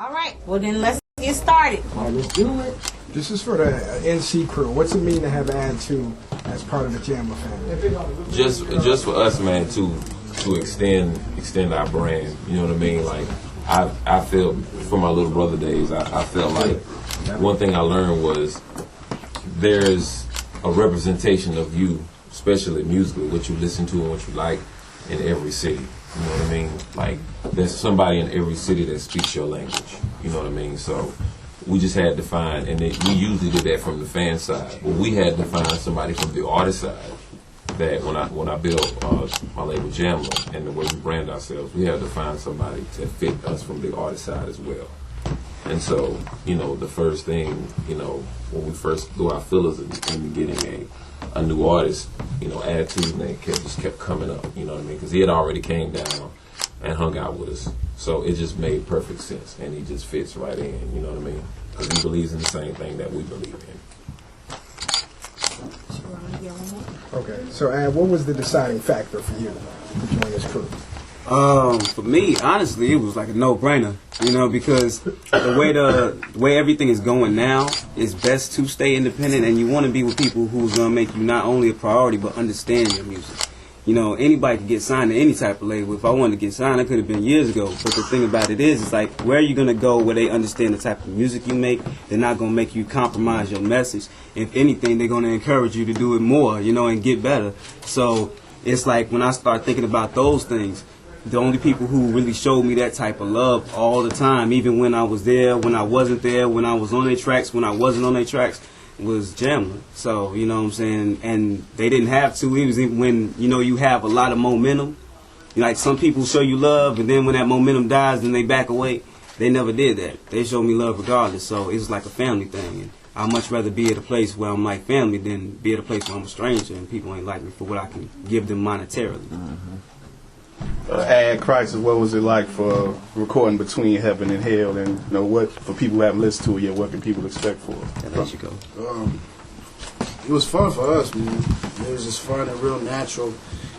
All right, well then let's get started. All right, let's do it. This is for the NC crew. What's it mean to have Add 2 as part of the JAMLA family? Just for us, man, to extend our brand. You know what I mean? Like I feel from my little brother days, I felt like one thing I learned was there's a representation of you, especially musically, what you listen to and what you like in every city. You know what I mean? Like there's somebody in every city that speaks your language. You know what I mean? So we just had to find, and we usually did that from the fan side, but we had to find somebody from the artist side. That when I built my label JAMLA and the way we brand ourselves, we had to find somebody to fit us from the artist side as well. And so, you know, the first thing, you know, when we first threw our fillers in getting a new artist, you know, Add 2's name just kept coming up. You know what I mean? Because he had already came down and hung out with us, so it just made perfect sense, and he just fits right in. You know what I mean? Because he believes in the same thing that we believe in. Okay, so Add, what was the deciding factor for you to join this crew? For me, honestly, it was like a no-brainer, you know, because the way everything is going now, it's best to stay independent, and you want to be with people who's going to make you not only a priority, but understand your music. You know, anybody can get signed to any type of label. If I wanted to get signed, it could have been years ago. But the thing about it is, it's like, where are you going to go where they understand the type of music you make? They're not going to make you compromise your message. If anything, they're going to encourage you to do it more, you know, and get better. So it's like when I start thinking about those things, the only people who really showed me that type of love all the time, even when I was there, when I wasn't there, when I was on their tracks, when I wasn't on their tracks, was JAMLA. So, you know what I'm saying? And they didn't have to. It was even when, you know, you have a lot of momentum. Like some people show you love, and then when that momentum dies, then they back away. They never did that. They showed me love regardless. So it was like a family thing. And I'd much rather be at a place where I'm like family than be at a place where I'm a stranger and people ain't like me for what I can give them monetarily. Mm-hmm. Add Crisis, what was it like for recording Between Heaven and Hell, and you know what, for people who haven't listened to it yet, what can people expect for it? And there you go. It was fun for us, man. It was just fun and real natural,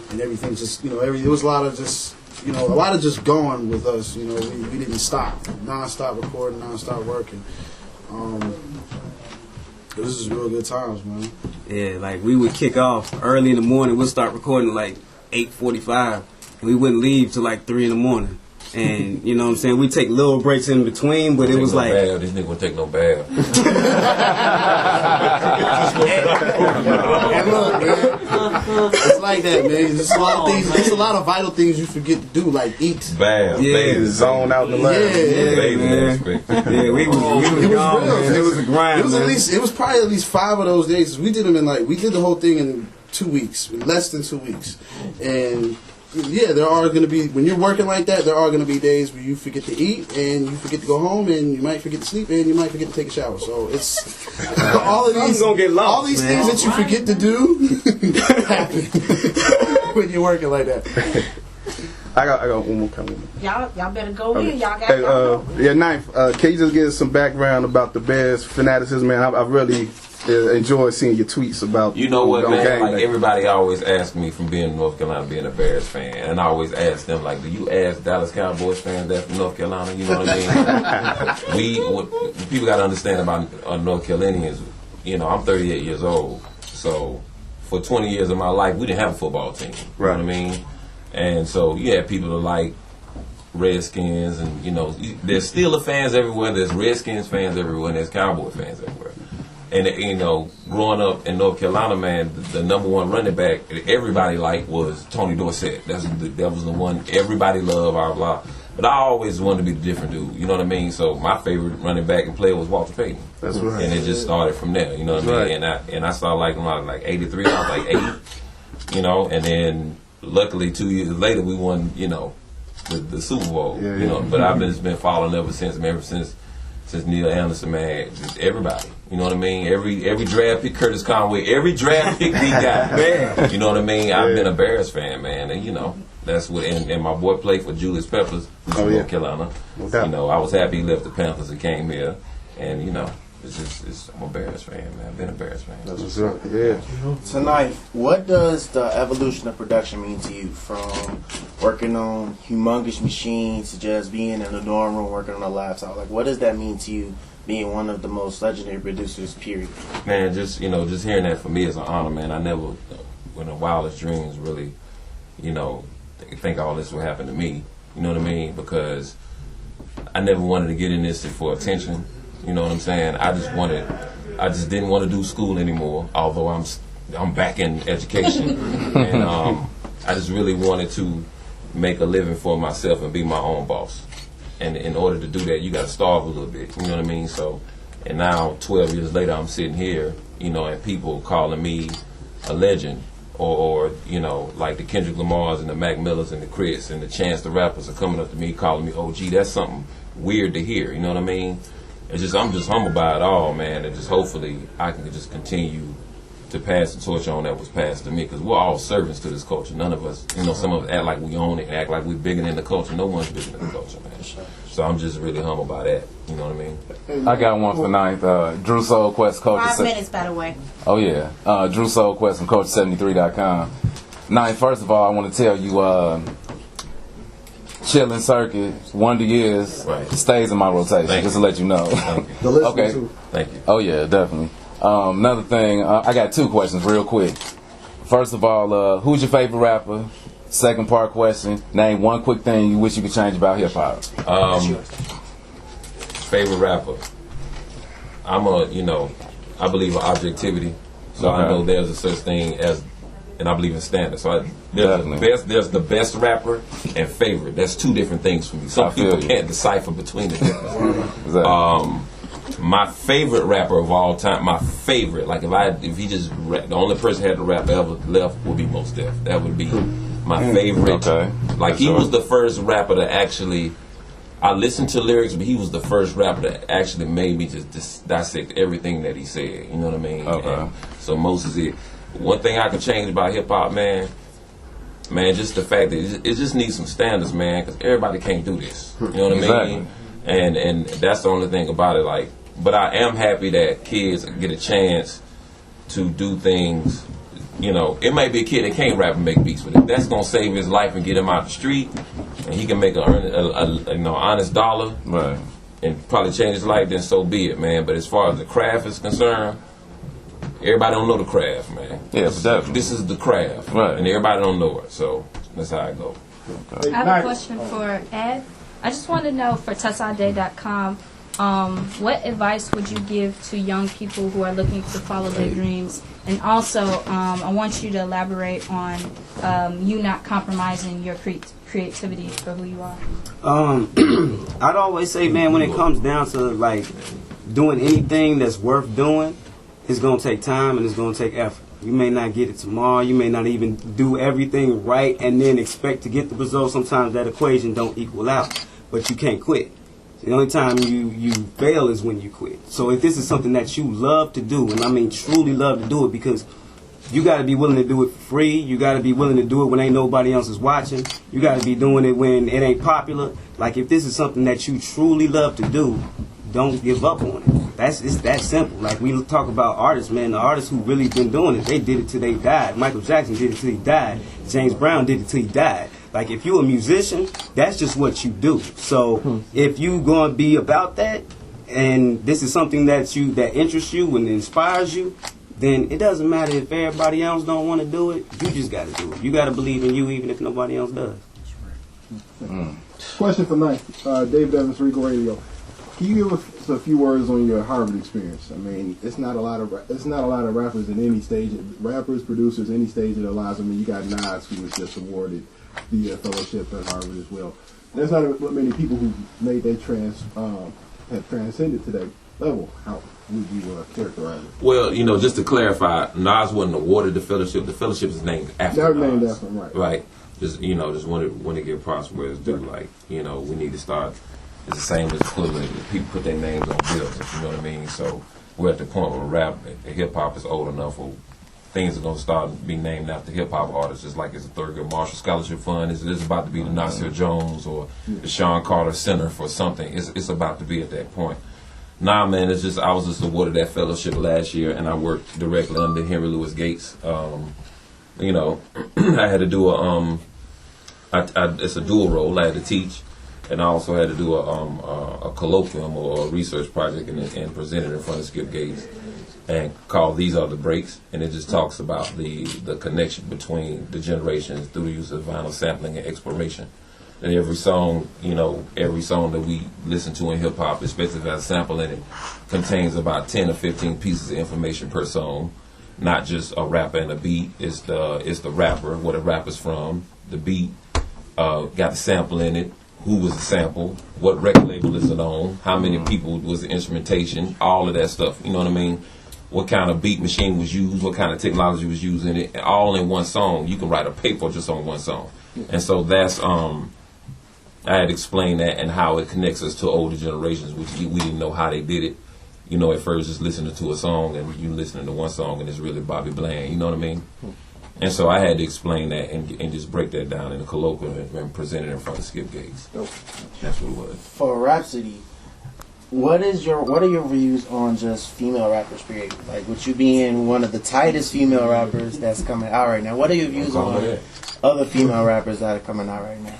and everything just, you know, it was a lot of just, you know, a lot of just going with us. You know, we didn't stop, non-stop recording, non-stop working. It was just real good times, man. Yeah, like we would kick off early in the morning. We'd start recording at like 8:45. We wouldn't leave till like 3 in the morning. And, you know what I'm saying, we take little breaks in between, but it was like... This nigga won't take no bath. And look, man, it's like that, man. There's a lot of things, there's a lot of vital things you forget to do, like eat. Bath. Yeah. Zone out the lab. Yeah, man. Yeah, we was gone, man. It was a grind, It was at least, it was probably at least 5 of those days. We did them in like, we did the whole thing in 2 weeks, less than 2 weeks. And... yeah, there are going to be, when you're working like that, there are going to be days where you forget to eat, and you forget to go home, and you might forget to sleep, and you might forget to take a shower. So it's all of these, gonna get lost, all these things that you forget to do happen when you're working like that. I got one more comment. Y'all better go in. Y'all got y'all go. Yeah, Ninth, can you just give us some background about the Bears fanaticism, man? I've really enjoyed seeing your tweets about. You know what, man? Like day. everybody always asks me from being in North Carolina, being a Bears fan, and I always ask them, like, do you ask Dallas Cowboys fans that from North Carolina? You know what I mean? What people got to understand about North Carolinians, you know, I'm 38 years old, so for 20 years of my life, we didn't have a football team. You Right. know what I mean? And so you had people that like Redskins, and you know, there's Steelers fans everywhere, there's Redskins fans everywhere, and there's Cowboy fans everywhere. And, you know, growing up in North Carolina, man, the number one running back that everybody liked was Tony Dorsett. That was the one everybody loved, blah, blah. But I always wanted to be the different dude, you know what I mean? So my favorite running back and player was Walter Payton. That's right. And it just started from there, you know what I mean? Right. And I started liking him like 83, I was like 8, you know, and then luckily 2 years later we won, you know, the Super Bowl, you know. But I've been following ever since, man, since Neil Anderson, man, just everybody. You know what I mean? Every draft pick, Curtis Conway, every draft pick we got, man. You know what I mean? I've been a Bears fan, man, and you know that's what. And my boy played for Julius Peppers, from North Carolina. You know, I was happy he left the Panthers and came here, and you know, I'm a Bears fan, man. I've been a Bears fan. That's what's up. Yeah. Tonight, what does the evolution of production mean to you? From working on humongous machines to just being in the dorm room working on a laptop. Like, what does that mean to you, being one of the most legendary producers, period? Man, just hearing that for me is an honor, man. I never, in the wildest dreams, really, think all this would happen to me. You know what I mean? Because I never wanted to get in this for attention. You know what I'm saying? I just didn't want to do school anymore, although I'm back in education. And I just really wanted to make a living for myself and be my own boss. And in order to do that, you got to starve a little bit. You know what I mean? So, and now 12 years later, I'm sitting here, and people calling me a legend. Or like the Kendrick Lamars and the Mac Millers and the Chris and the Chance the Rappers are coming up to me calling me OG. That's something weird to hear. You know what I mean? I'm just humbled by it all, man. And just hopefully I can just continue to pass the torch on that was passed to me, because we're all servants to this culture. None of us, some of us act like we own it and act like we're bigger than the culture. No one's bigger than the culture, man. So I'm just really humbled by that. You know what I mean? I got one for ninth. Drew Soulquest, Culture. 5 minutes, by the way. Oh yeah, Drew Soulquest from Culture73.com. Ninth, first of all, I want to tell you, Chillin' Circuit, Wonder Years, stays in my rotation. Just to let you know. The listener okay. too. Thank you. Oh yeah, definitely. Another thing, I got 2 questions real quick. First of all, who's your favorite rapper? Second part question, name one quick thing you wish you could change about hip hop. Favorite rapper. I believe in objectivity. So I know there's a such thing as, and I believe in standards. So there's the best rapper and favorite. That's 2 different things for me. Some people can't decipher between the difference. Exactly. My favorite rapper of all time, if he just the only person had to rap ever left would be Mos Def. That would be my favorite. Okay. He was the first rapper to actually, I listened to lyrics, but he was the first rapper that actually made me just dissect everything that he said. You know what I mean? Okay. And so Mos is it. One thing I can change about hip hop, man, just the fact that it just needs some standards, man, because everybody can't do this. You know what I mean? And that's the only thing about it. But I am happy that kids get a chance to do things. It may be a kid that can't rap and make beats, but if that's gonna save his life and get him out the street, and he can make an honest dollar, right, and probably change his life, then so be it, man. But as far as the craft is concerned, everybody don't know the craft, man. Yeah, definitely. This is the craft, right, and everybody don't know it. So that's how I go. I have a question for Ed. I just want to know, for TessaDay.com, what advice would you give to young people who are looking to follow their dreams? And also, I want you to elaborate on you not compromising your creativity for who you are. I'd always say, man, when it comes down to doing anything that's worth doing, it's gonna take time and it's gonna take effort. You may not get it tomorrow. You may not even do everything right and then expect to get the results. Sometimes that equation don't equal out, but you can't quit. The only time you fail is when you quit. So if this is something that you love to do, and I mean truly love to do it, because you got to be willing to do it for free. You got to be willing to do it when ain't nobody else is watching. You got to be doing it when it ain't popular. If this is something that you truly love to do, don't give up on it. It's that simple. We talk about artists, man. The artists who really been doing it, they did it till they died. Michael Jackson did it till he died. James Brown did it till he died. If you're a musician, that's just what you do. So if you gonna be about that, and this is something that interests you and inspires you, then it doesn't matter if everybody else don't want to do it. You just got to do it. You got to believe in you, even if nobody else does. Question for ninth, David Evans, Regal Radio. Can you give us a few words on your Harvard experience? I mean, it's not a lot of rappers in any stage, producers, any stage of their lives. I mean, you got Nas, who was just awarded the fellowship at Harvard as well. There's not many people who made that have transcended to that level. How would you characterize it? Well, just to clarify, Nas wasn't awarded the fellowship. The fellowship is named after Nas. Named after him, right? Right. Just want to give props where it's due. We need to start. It's the same as equivalent. People put their names on bills. You know what I mean? So we're at the point where rap, hip hop is old enough where things are going to start being named after hip hop artists. Just like it's a Thurgood Marshall Scholarship Fund. It's about to be the Nasir Jones or the Sean Carter Center for something. It's about to be at that point. Nah, man, it's just I was just awarded that fellowship last year, and I worked directly under Henry Louis Gates. You know, I had to do it's a dual role. I had to teach, and I also had to do a colloquium or a research project and present it in front of Skip Gates, and called "These Are the Breaks," and it just talks about the connection between the generations through the use of vinyl sampling and exploration. And every song that we listen to in hip hop, especially if it has a sample in it, contains about 10 or 15 pieces of information per song. Not just a rapper and a beat. It's the rapper, where the rapper's from, the beat, got the sample in it, who was the sample, what record label is it on, how many people was the instrumentation, all of that stuff. You know what I mean? What kind of beat machine was used, what kind of technology was used in it, all in one song. You can write a paper just on one song. And so that's I had explained that and how it connects us to older generations, which we didn't know how they did it. You know, at first just listening to a song and you listening to one song and it's really Bobby Bland, you know what I mean? And so I had to explain that and just break that down in a colloquium and present it in front of Skip Gates. That's what it was. For Rhapsody, what are your views on just female rappers, period? Like, with you being one of the tightest female rappers that's coming out right now, what are your views on other female rappers that are coming out right now?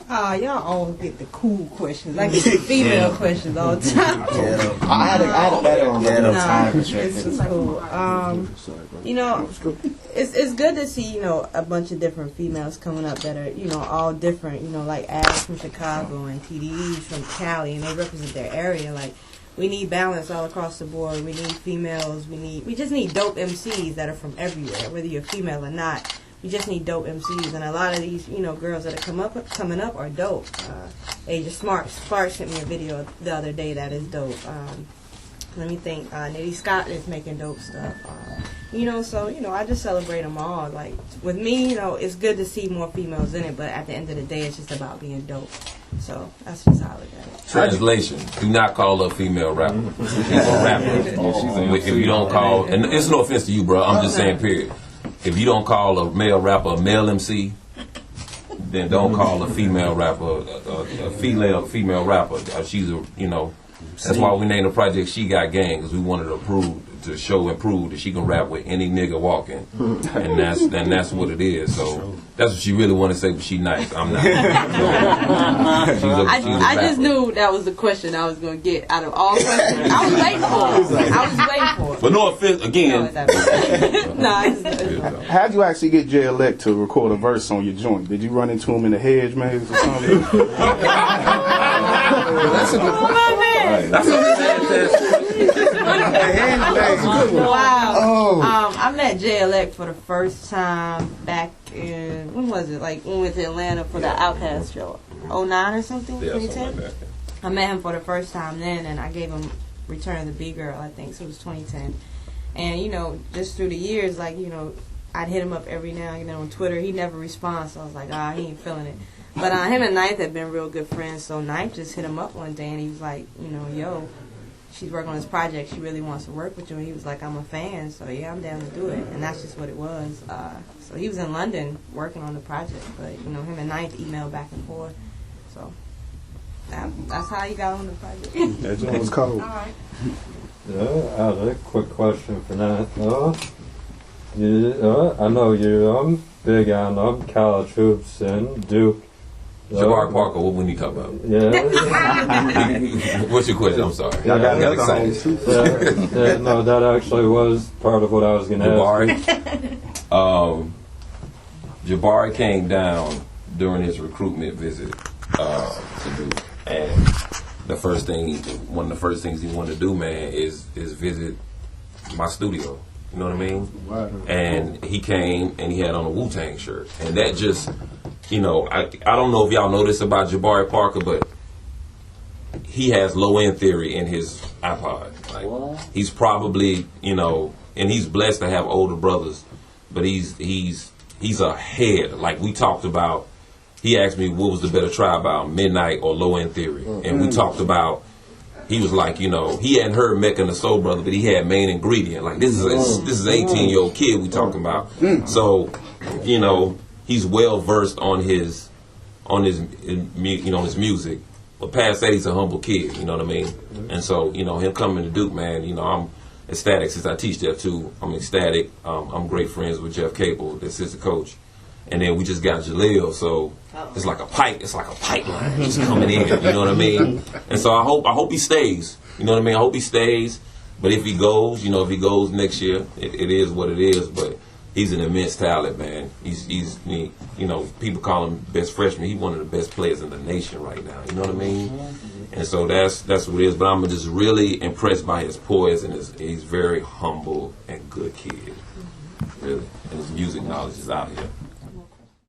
Y'all always get the cool questions. I get the female questions all the time. I had a better one, but time it's cool. You know, it's good to see, you know, a bunch of different females coming up that are, you know, all different. You know, like Ash from Chicago and TDE's from Cali, and they represent their area. Like, we need balance all across the board. We need females. We just need dope MCs that are from everywhere, whether you're female or not. We just need dope MCs, and a lot of these, you know, girls that are coming up are dope. Asia Sparks sent me a video the other day that is dope. Let me think. Nitty Scott is making dope stuff. You know, so, you know, I just celebrate them all. Like, with me, you know, it's good to see more females in it, but at the end of the day, it's just about being dope. So that's just how I look at it. Translation: do not call her a female rapper. She's a rapper. If you don't call, and it's no offense to you, bro. I'm just saying, period. If you don't call a male rapper a male MC, then don't call a female rapper a female rapper. She's a, you know, that's why we named the project She Got Gang, because we wanted to show and prove that she can rap with any nigga walking, and that's what it is. So that's what she really want to say, but she nice. I'm not. I just knew that was the question I was going to get out of all questions. I was waiting for it. But no offense, again. How'd you actually get Jay Elect to record a verse on your joint? Did you run into him in the hedge maze or something? That's a good question. That's Wow. I met Jay Elect for the first time back in, when was it? Like, when we went to Atlanta for the Outkast show. 09 or something? Yeah, 2010? something like that. I met him for the first time then, and I gave him Return of the B-Girl, I think. So it was 2010. And, you know, just through the years, like, you know, I'd hit him up every now and then on Twitter. He never responds, so I was like, he ain't feeling it. But him and Ninth had been real good friends, so Ninth just hit him up one day, and he was like, you know, yo, she's working on this project. She really wants to work with you. And he was like, I'm a fan, so yeah, I'm down to do it. And that's just what it was. So he was in London working on the project, but, you know, him and Ninth emailed back and forth. So that's how he got on the project. That joint was cold. All right. I have a quick question for Nat. I know you're big on college hoops and Duke. Jabari Parker, what we need to talk about? Yeah. What's your question? I'm sorry. Y'all got I got excited. No, that actually was part of what I was going to ask. Jabari came down during his recruitment visit to Duke, and one of the first things he wanted to do, man, is visit my studio. You know what I mean? Wow. And he came and he had on a Wu-Tang shirt, and that just, you know, I don't know if y'all know this about Jabari Parker, but he has low-end theory in his iPod. Like, he's probably, you know, and he's blessed to have older brothers, but he's a head. Like, we talked about, he asked me what was the better tribe out, Midnight or Low-End Theory, and we talked about. He was like, you know, he hadn't heard Mecca and the Soul Brother, but he had Main Ingredient. Like, this is an 18-year-old kid we talking about. So, you know, he's well versed on his music. But past that, he's a humble kid. You know what I mean? And so, you know, him coming to Duke, man, you know, I'm ecstatic since I teach there too. I'm ecstatic. I'm great friends with Jeff Cable, the assistant coach. And then we just got Jaleel, so it's like a pipeline just coming in, you know what I mean? And so I hope he stays. You know what I mean? I hope he stays. But if he goes, you know, if he goes next year, it is what it is. But he's an immense talent, man. He's you know, people call him best freshman. He's one of the best players in the nation right now. You know what I mean? And so that's what it is. But I'm just really impressed by his poise, and he's very humble and good kid. Really. And his music knowledge is out here.